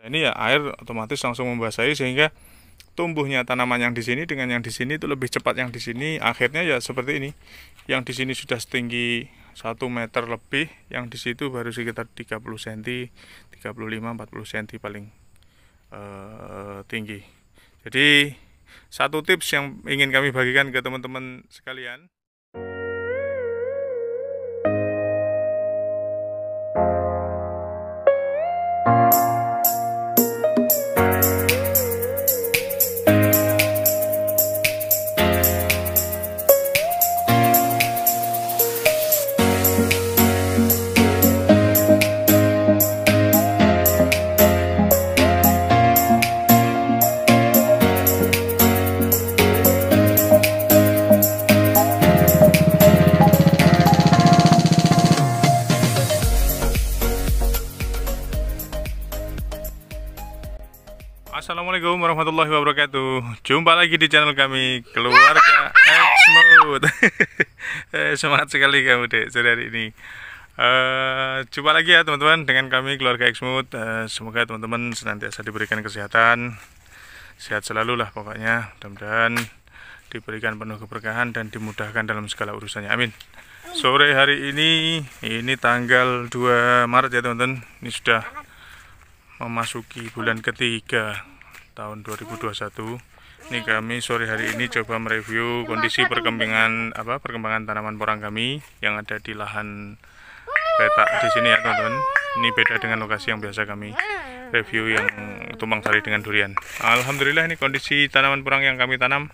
Ini ya air otomatis langsung membasahi sehingga tumbuhnya tanaman yang di sini dengan yang di sini itu lebih cepat yang di sini. Akhirnya ya seperti ini. Yang di sini sudah setinggi 1 meter lebih, yang di situ baru sekitar 30 cm, 35-40 cm paling tinggi. Jadi satu tips yang ingin kami bagikan ke teman-teman sekalian. Assalamualaikum warahmatullahi wabarakatuh. Jumpa lagi di channel kami, Keluarga Xmood. Semangat sekali kamu dek sore hari ini. Jumpa lagi ya teman-teman dengan kami, Keluarga Xmood. Semoga teman-teman senantiasa diberikan kesehatan, sehat selalu lah pokoknya. Mudah-mudahan diberikan penuh keberkahan dan dimudahkan dalam segala urusannya. Amin. Sore hari ini tanggal 2 Maret ya teman-teman. Ini sudah memasuki bulan ketiga tahun 2021. Ini kami sore hari ini coba mereview kondisi perkembangan tanaman porang kami yang ada di lahan petak di sini ya teman-teman. Ini beda dengan lokasi yang biasa kami review yang tumpang sari dengan durian. Alhamdulillah ini kondisi tanaman porang yang kami tanam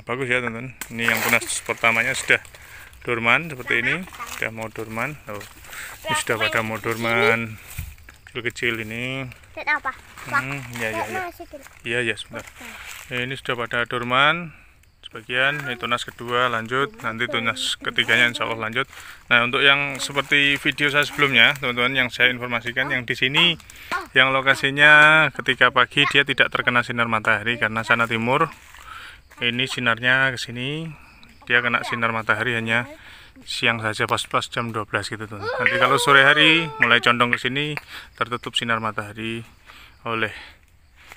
bagus ya teman-teman. Ini yang tunas pertamanya sudah dorman seperti ini, sudah mau dorman. Ini sudah pada mau dorman. Kecil ini. Apa? Iya sebentar. Ini sudah pada dorman sebagian. Ini tunas kedua lanjut, nanti tunas ketiganya insya Allah lanjut. Nah untuk yang seperti video saya sebelumnya teman-teman, yang saya informasikan yang di sini yang lokasinya ketika pagi dia tidak terkena sinar matahari karena sana timur. Ini sinarnya ke sini, dia kena sinar matahari hanya siang saja pas jam 12 gitu tuh. Nanti kalau sore hari mulai condong ke sini tertutup sinar matahari oleh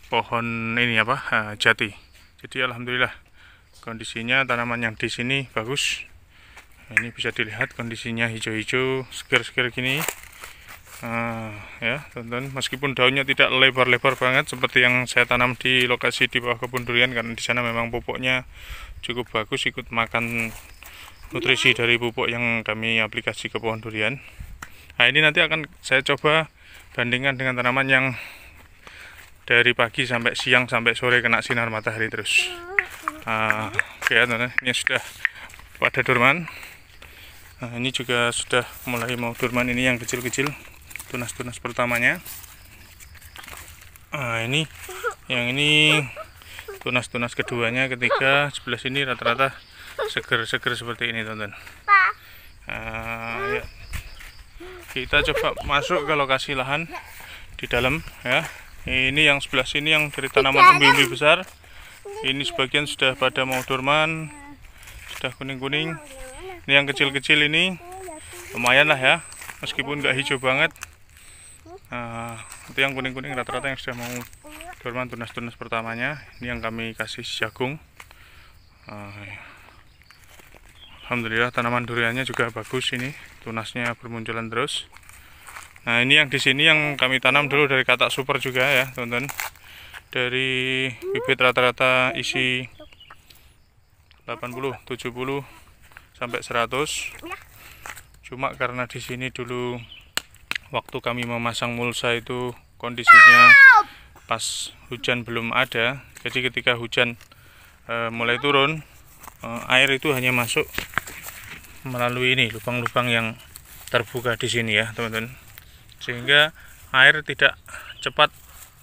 pohon ini jati. Jadi alhamdulillah kondisinya tanaman yang di sini bagus. Ini bisa dilihat kondisinya hijau-hijau, segar-segar gini. Ya teman-teman, meskipun daunnya tidak lebar-lebar banget seperti yang saya tanam di lokasi di bawah kebun durian, karena di sana memang pupuknya cukup bagus, ikut makan nutrisi dari pupuk yang kami aplikasi ke pohon durian. Nah ini nanti akan saya coba bandingkan dengan tanaman yang dari pagi sampai siang sampai sore kena sinar matahari terus. Oke ya teman-teman, ini sudah pada dorman. Ini juga sudah mulai mau dorman, ini yang kecil-kecil, tunas-tunas pertamanya. Ini yang ini tunas-tunas keduanya, ketiga, sebelah sini rata-rata seger-seger seperti ini teman-teman. Ya. Kita coba masuk ke lokasi lahan di dalam ya. Ini yang sebelah sini yang dari tanaman umbi-umbi besar. Ini sebagian sudah pada mau dorman, sudah kuning-kuning. Ini yang kecil-kecil ini lumayan lah ya, meskipun nggak hijau banget. Itu yang kuning-kuning rata-rata yang sudah mau dorman, tunas-tunas pertamanya. Ini yang kami kasih jagung. Alhamdulillah tanaman duriannya juga bagus, ini tunasnya bermunculan terus. Nah ini yang di sini yang kami tanam dulu dari katak super juga ya teman-teman. Dari bibit rata-rata isi 80, 70 sampai 100. Cuma karena di sini dulu waktu kami memasang mulsa itu kondisinya pas hujan belum ada. Jadi ketika hujan mulai turun, air itu hanya masuk melalui ini lubang-lubang yang terbuka di sini ya teman-teman, sehingga air tidak cepat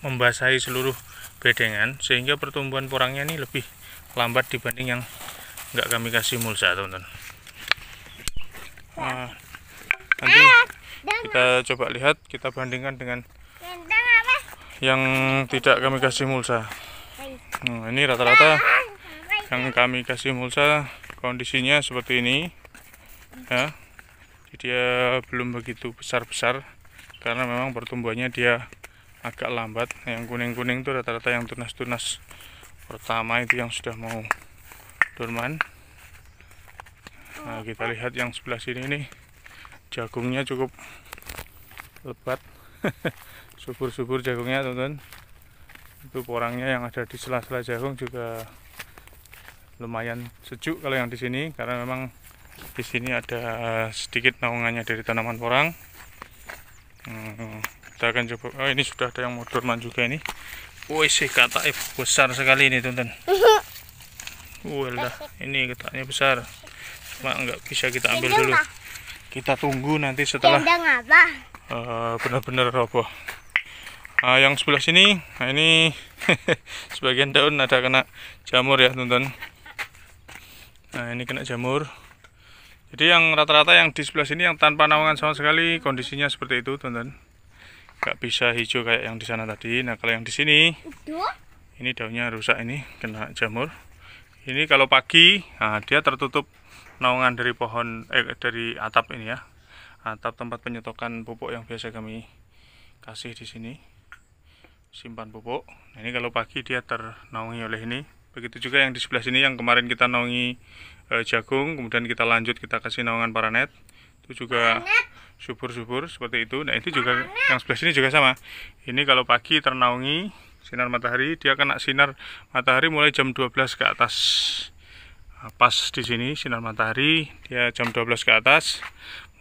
membasahi seluruh bedengan, sehingga pertumbuhan porangnya ini lebih lambat dibanding yang nggak kami kasih mulsa teman-teman. Nanti kita coba lihat, kita bandingkan dengan yang tidak kami kasih mulsa. Ini rata-rata yang kami kasih mulsa kondisinya seperti ini ya. Dia belum begitu besar-besar karena memang pertumbuhannya dia agak lambat. Yang kuning-kuning itu rata-rata yang tunas-tunas pertama itu yang sudah mau dorman. Nah, kita lihat yang sebelah sini nih, jagungnya cukup lebat. Subur-subur jagungnya, teman-teman. Itu porangnya yang ada di sela-sela jagung juga lumayan sejuk kalau yang di sini, karena memang di sini ada sedikit naungannya dari tanaman porang. Kita akan coba. Oh, ini sudah ada yang mau dorman juga ini. Wih, kata besar sekali ini, teman-teman. Walah, ini ketaknya besar. Cuma nggak bisa kita ambil dulu. Kita tunggu nanti setelah benar-benar roboh. Yang sebelah sini, nah ini sebagian daun ada kena jamur ya, teman-teman. Nah, ini kena jamur. Jadi yang rata-rata yang di sebelah sini yang tanpa naungan sama sekali, kondisinya seperti itu, teman-teman. Nggak bisa hijau kayak yang di sana tadi. Nah, kalau yang di sini, ini daunnya rusak, ini kena jamur. Ini kalau pagi, nah dia tertutup naungan dari pohon, dari atap ini ya, atap tempat penyetokan pupuk yang biasa kami kasih di sini, simpan pupuk. Nah, ini kalau pagi dia ternaungi oleh ini. Begitu juga yang di sebelah sini yang kemarin kita naungi jagung, kemudian kita lanjut kita kasih naungan paranet, itu juga subur-subur seperti itu. Nah, itu juga yang sebelah sini juga sama. Ini kalau pagi ternaungi sinar matahari, dia kena sinar matahari mulai jam 12 ke atas. Pas di sini sinar matahari, dia jam 12 ke atas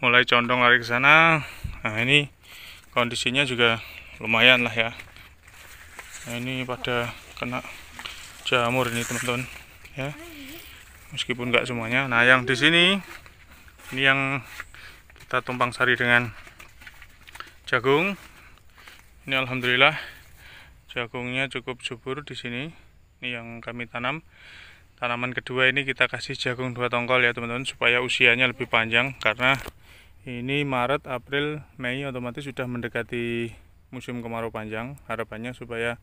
mulai condong lari ke sana. Nah, ini kondisinya juga lumayan lah ya. Nah, ini pada kena jamur ini, teman-teman ya. Meskipun nggak semuanya. Nah, yang di sini ini yang kita tumpang sari dengan jagung. Ini alhamdulillah jagungnya cukup subur di sini. Ini yang kami tanam. Tanaman kedua ini kita kasih jagung 2 tongkol ya, teman-teman, supaya usianya lebih panjang, karena ini Maret, April, Mei otomatis sudah mendekati musim kemarau panjang. Harapannya supaya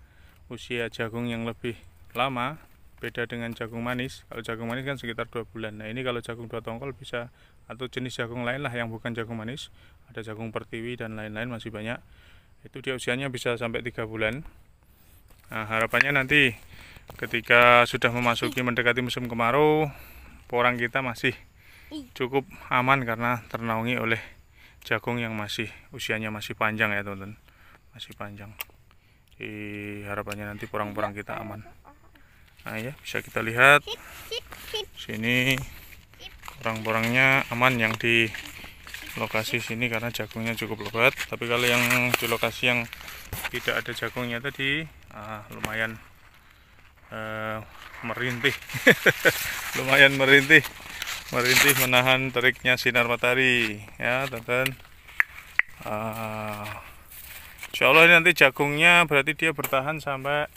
usia jagung yang lebih lama, beda dengan jagung manis. Kalau jagung manis kan sekitar 2 bulan. Nah, ini kalau jagung 2 tongkol bisa, atau jenis jagung lain lah yang bukan jagung manis, ada jagung pertiwi dan lain-lain masih banyak, itu dia usianya bisa sampai 3 bulan. Nah, harapannya nanti ketika sudah memasuki mendekati musim kemarau, porang kita masih cukup aman karena ternaungi oleh jagung yang masih usianya masih panjang ya, teman-teman, masih panjang. Jadi harapannya nanti porang-porang kita aman. Nah ya, bisa kita lihat sini porang-porangnya aman yang di lokasi sini karena jagungnya cukup lebat. Tapi kalau yang di lokasi yang tidak ada jagungnya tadi, lumayan merintih. Lumayan merintih menahan teriknya sinar matahari ya, teman-teman. Insya Allah ini nanti jagungnya berarti dia bertahan sampai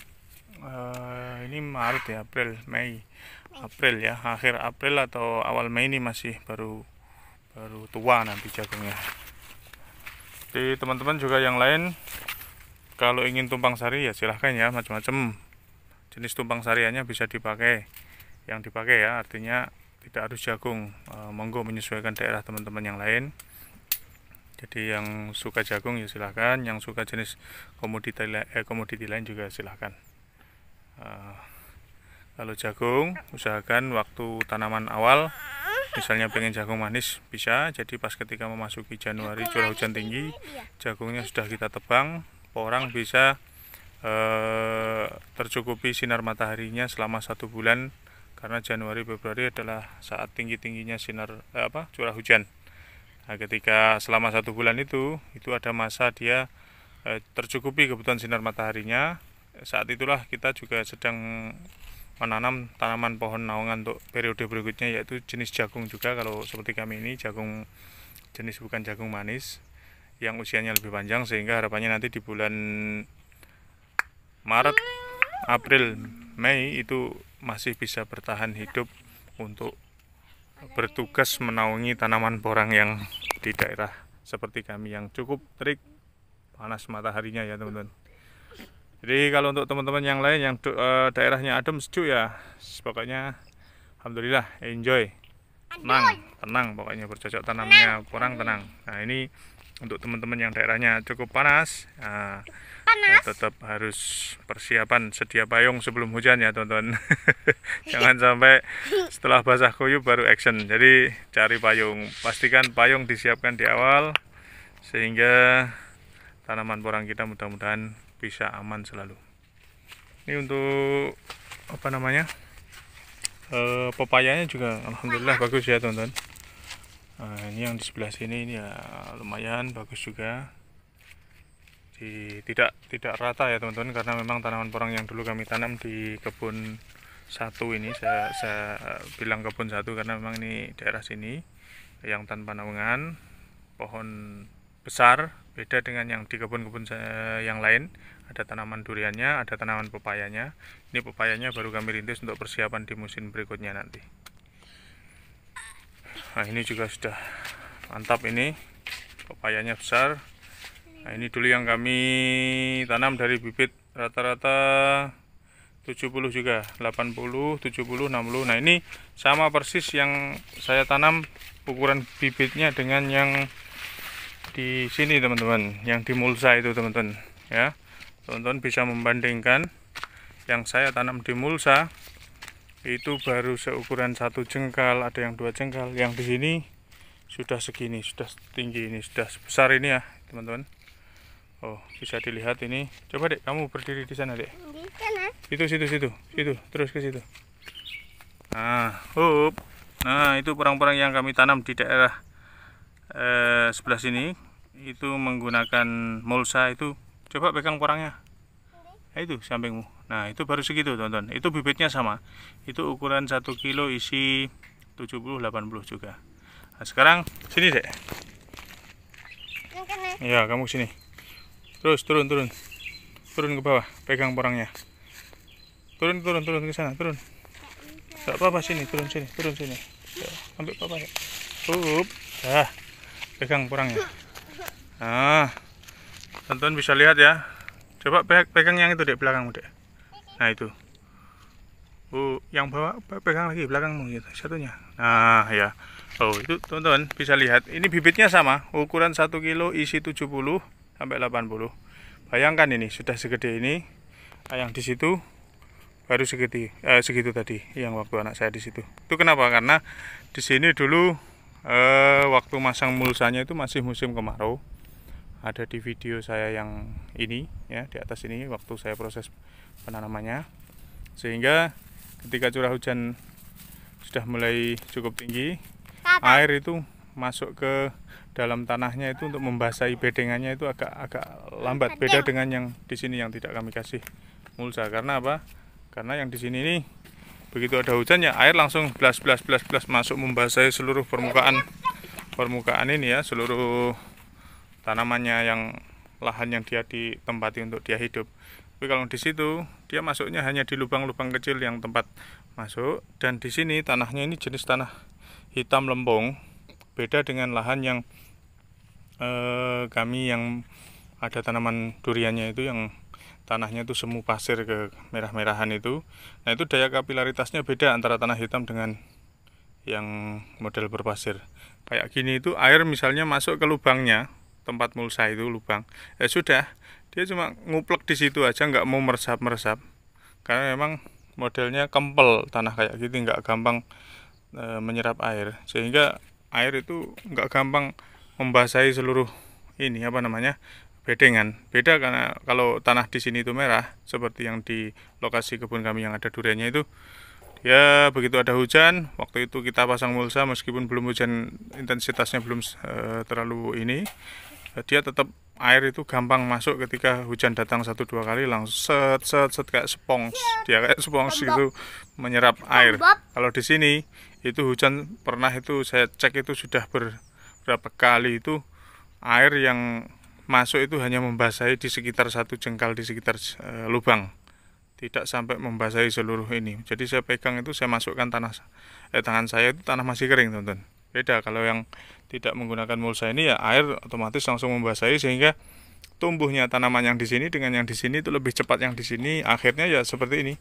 ini Maret ya, April ya, akhir April atau awal Mei ini masih baru tua nanti jagungnya. Jadi teman-teman juga yang lain kalau ingin tumpang sari ya silahkan ya, macam-macam jenis tumpang sariannya bisa dipakai. Yang dipakai ya artinya tidak harus jagung, monggo menyesuaikan daerah teman-teman yang lain. Jadi yang suka jagung ya silahkan, yang suka jenis komoditi lain juga silahkan. Kalau jagung usahakan waktu tanaman awal, misalnya pengen jagung manis bisa, jadi pas ketika memasuki Januari curah hujan tinggi, jagungnya sudah kita tebang, porang bisa tercukupi sinar mataharinya selama 1 bulan, karena Januari Februari adalah saat tinggi-tingginya sinar curah hujan. Nah, ketika selama 1 bulan itu ada masa dia tercukupi kebutuhan sinar mataharinya. Saat itulah kita juga sedang menanam tanaman pohon naungan untuk periode berikutnya, yaitu jenis jagung juga. Kalau seperti kami ini jagung jenis bukan jagung manis yang usianya lebih panjang, sehingga harapannya nanti di bulan Maret, April, Mei itu masih bisa bertahan hidup untuk bertugas menaungi tanaman porang yang di daerah seperti kami yang cukup terik panas mataharinya ya, teman-teman. Jadi kalau untuk teman-teman yang lain yang daerahnya adem sejuk ya, pokoknya alhamdulillah enjoy, tenang pokoknya, bercocok tanamnya porang tenang. Nah, ini untuk teman-teman yang daerahnya cukup panas, tetap harus persiapan sedia payung sebelum hujan ya teman-teman. Jangan sampai setelah basah kuyup baru action. Jadi cari payung, pastikan payung disiapkan di awal sehingga tanaman porang kita mudah-mudahan bisa aman selalu. Ini untuk apa namanya, pepayanya juga alhamdulillah bagus ya teman-teman. Nah, ini yang di sebelah sini ini ya lumayan bagus juga. Tidak rata ya teman-teman, karena memang tanaman porang yang dulu kami tanam di kebun satu ini, saya bilang kebun satu karena memang ini daerah sini yang tanpa naungan, pohon besar, beda dengan yang di kebun-kebun yang lain. Ada tanaman duriannya, ada tanaman pepayanya. Ini pepayanya baru kami rintis untuk persiapan di musim berikutnya nanti. Nah, ini juga sudah mantap, ini pepayanya besar. Nah, ini dulu yang kami tanam dari bibit rata-rata 70 juga, 80, 70, 60. Nah, ini sama persis yang saya tanam ukuran bibitnya dengan yang di sini teman-teman, yang di mulsa itu teman-teman ya. Teman-teman bisa membandingkan yang saya tanam di mulsa itu baru seukuran 1 jengkal, ada yang 2 jengkal, yang di sini sudah segini, sudah tinggi ini, sudah sebesar ini ya teman-teman. Oh, bisa dilihat ini. Coba Dek, kamu berdiri di sana, Dek. Di sana. Situ, terus ke situ. Nah, nah, itu porang-porang yang kami tanam di daerah sebelah sini. Itu menggunakan mulsa itu. Coba pegang porangnya. Nah, itu sampingmu. Nah, itu baru segitu, teman-teman. Itu bibitnya sama. Itu ukuran 1 kilo isi 70-80 juga. Nah, sekarang sini, Dek. Ya, kamu sini. Terus turun ke bawah, pegang porangnya. Turun ke sana, turun. Gak apa-apa, sini, turun sini. Ya, ambil papa ya. Pegang porangnya. Nah, teman-teman bisa lihat ya. Coba pegang yang itu Dek, belakangmu Dek. Nah, itu. Yang bawah pegang lagi belakangmu gitu, satunya. Nah, ya. Itu teman-teman bisa lihat. Ini bibitnya sama, ukuran 1 kilo isi 70 sampai 80. Bayangkan ini sudah segede ini. Yang di situ baru segitu tadi yang waktu anak saya di situ. Itu kenapa? Karena di sini dulu waktu masang mulsanya itu masih musim kemarau. Ada di video saya yang ini ya, di atas ini waktu saya proses penanamannya. Sehingga ketika curah hujan sudah mulai cukup tinggi, air itu masuk ke dalam tanahnya itu untuk membasahi bedengannya itu agak lambat, beda dengan yang di sini yang tidak kami kasih mulsa. Karena apa? Karena yang di sini ini begitu ada hujan ya air langsung blas masuk membasahi seluruh permukaan ini ya, seluruh tanamannya, yang lahan yang dia ditempati untuk dia hidup. Tapi kalau di situ dia masuknya hanya di lubang-lubang kecil yang tempat masuk, dan di sini tanahnya ini jenis tanah hitam lempung, beda dengan lahan yang kami yang ada tanaman duriannya itu, yang tanahnya itu semu pasir ke merah-merahan itu. Nah, itu daya kapilaritasnya beda antara tanah hitam dengan yang model berpasir. Kayak gini itu air misalnya masuk ke lubangnya, tempat mulsa itu lubang, ya sudah, dia cuma nguplek di situ aja, nggak mau meresap, karena memang modelnya kempel tanah kayak gitu, nggak gampang menyerap air, sehingga air itu nggak gampang membasahi seluruh ini apa namanya bedengan. Beda karena kalau tanah di sini itu merah, seperti yang di lokasi kebun kami yang ada duriannya itu, ya begitu ada hujan, waktu itu kita pasang mulsa meskipun belum hujan, intensitasnya belum terlalu ini, dia tetap air itu gampang masuk. Ketika hujan datang 1-2 kali langsung set kayak spons, dia kayak spons gitu menyerap air. Kalau di sini itu hujan pernah itu saya cek itu sudah berapa kali itu air yang masuk itu hanya membasahi di sekitar 1 jengkal di sekitar lubang, tidak sampai membasahi seluruh ini. Jadi saya pegang itu, saya masukkan tangan saya itu tanah masih kering teman-teman. Beda kalau yang tidak menggunakan mulsa ini ya air otomatis langsung membasahi, sehingga tumbuhnya tanaman yang di sini dengan yang di sini itu lebih cepat yang di sini. Akhirnya ya seperti ini,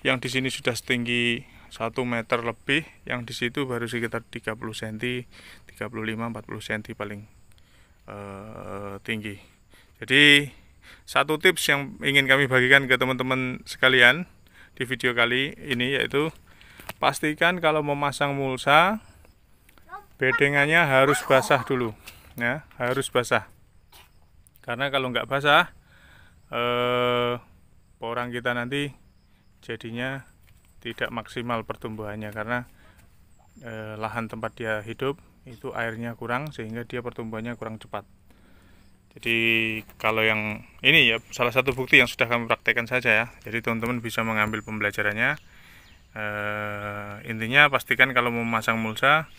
yang di sini sudah setinggi 1 meter lebih, yang di situ baru sekitar 30 cm, 35-40 cm paling tinggi. Jadi satu tips yang ingin kami bagikan ke teman-teman sekalian di video kali ini, yaitu pastikan kalau memasang mulsa bedengannya harus basah dulu ya, harus basah. Karena kalau nggak basah porang kita nanti jadinya tidak maksimal pertumbuhannya, karena lahan tempat dia hidup itu airnya kurang sehingga dia pertumbuhannya kurang cepat. Jadi kalau yang ini ya salah satu bukti yang sudah kami praktekkan saja ya. Jadi teman-teman bisa mengambil pembelajarannya. Intinya pastikan kalau memasang mulsa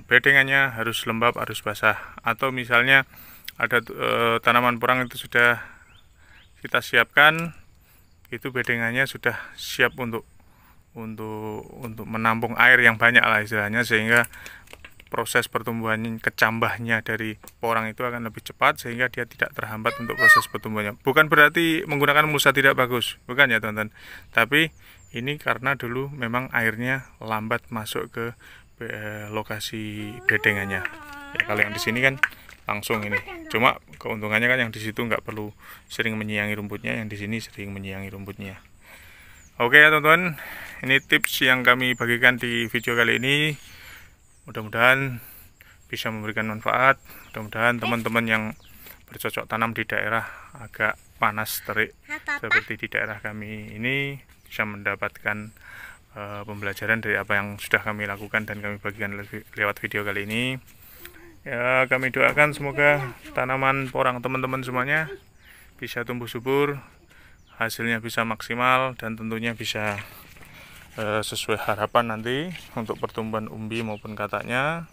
bedengannya harus lembab, harus basah. Atau misalnya ada tanaman porang itu sudah kita siapkan, itu bedengannya sudah siap untuk menampung air yang banyak lah istilahnya, sehingga proses pertumbuhan kecambahnya dari porang itu akan lebih cepat sehingga dia tidak terhambat untuk proses pertumbuhannya. Bukan berarti menggunakan mulsa tidak bagus, bukan ya teman-teman. Tapi ini karena dulu memang airnya lambat masuk ke lokasi bedengannya. Ya, kalau yang di sini kan langsung ini. Cuma keuntungannya kan yang di situ nggak perlu sering menyiangi rumputnya, yang di sini sering menyiangi rumputnya. Oke ya teman-teman, ini tips yang kami bagikan di video kali ini. Mudah-mudahan bisa memberikan manfaat. Mudah-mudahan teman-teman yang bercocok tanam di daerah agak panas terik seperti di daerah kami ini bisa mendapatkan pembelajaran dari apa yang sudah kami lakukan dan kami bagikan lewat video kali ini. Ya, kami doakan semoga tanaman porang teman-teman semuanya bisa tumbuh subur, hasilnya bisa maksimal, dan tentunya bisa sesuai harapan nanti untuk pertumbuhan umbi maupun kataknya,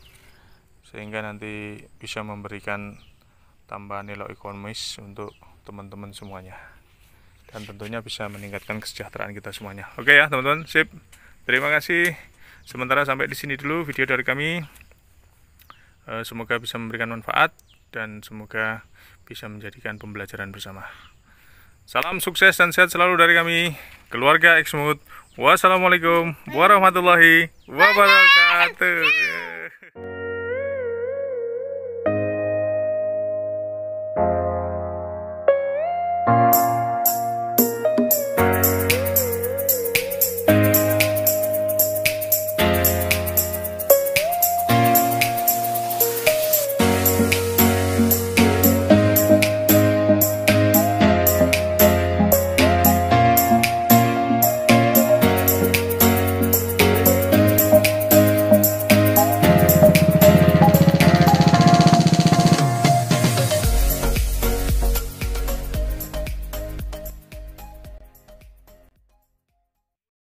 sehingga nanti bisa memberikan tambahan nilai ekonomis untuk teman-teman semuanya, dan tentunya bisa meningkatkan kesejahteraan kita semuanya. Oke ya teman-teman, sip. Terima kasih. Sementara sampai di sini dulu video dari kami. Semoga bisa memberikan manfaat dan semoga bisa menjadikan pembelajaran bersama. Salam sukses dan sehat selalu dari kami, keluarga Exmooth. Wassalamualaikum warahmatullahi wabarakatuh.